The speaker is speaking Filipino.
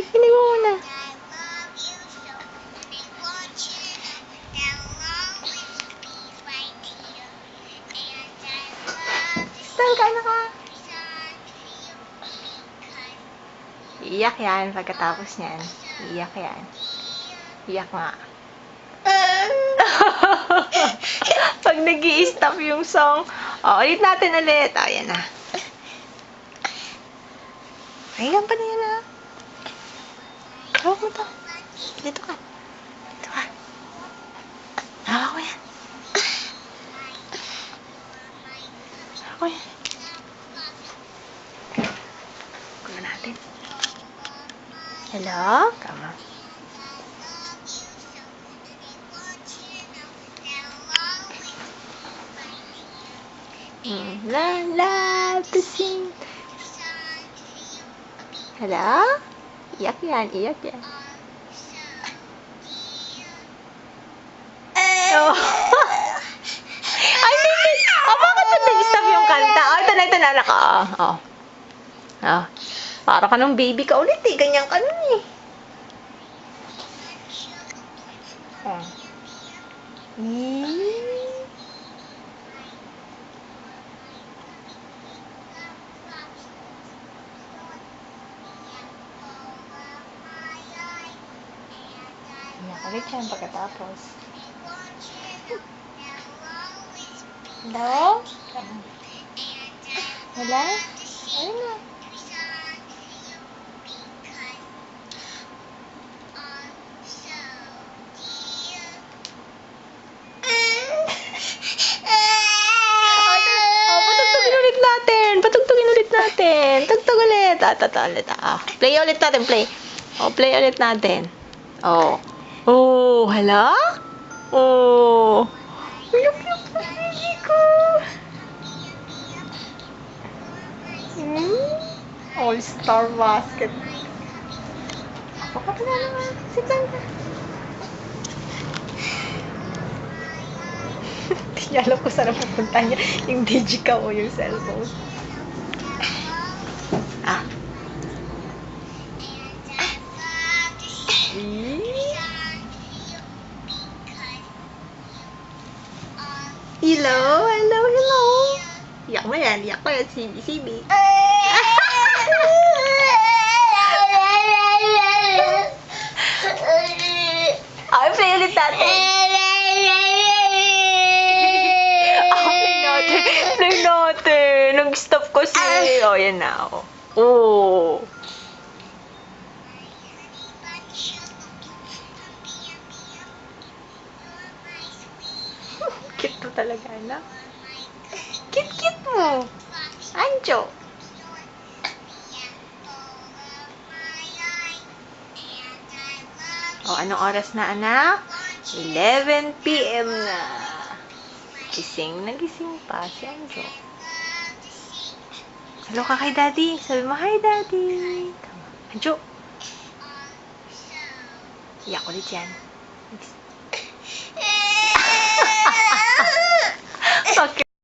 Kinig mo muna. Saan ka na ka? Iiyak yan pagkatapos niyan. Iiyak yan. Iiyak nga. Pag nag-i-stop yung song. Ulit natin ulit. Yan na. Ayan pa na yan na. Hawak mo to. Dito ka. Dito ka. Hawak ko yan. Hawak ko yan. Kuha natin. Hello? Tama. Love to sing. Hello? Iyak yan, iyak yan. Oh. Ay, baby. Bakit mo nag-stop yung kanta? Ito na, anak. Para ka nung baby ka ulit eh. Ganyan ka nun eh. Iyak ulit yan pagkatapos. Hello? Wala? Ayun na. Patugtugin ulit natin. Tugtog ulit. Ulit. Play ulit natin, play. Play ulit natin. Hala? Yup, baby ko. All-Star Basket. Baka na naman. Sit lang ka. Hindi niya alam kung saan pupunta niya. Yung Digica o yung cellphone. Hello. Iyak mo yan, CB. Play ulit natin. Play natin. Nag-stop kasi. Yan na. Cute mo talaga, anak. Cute mo. Anjo. Anong oras na, anak? 11 PM na. Gising pa si Anjo. Hello ka kay Daddy. Sabi mo, hi, Daddy. Tama. Anjo. Iyak ulit yan. Okay.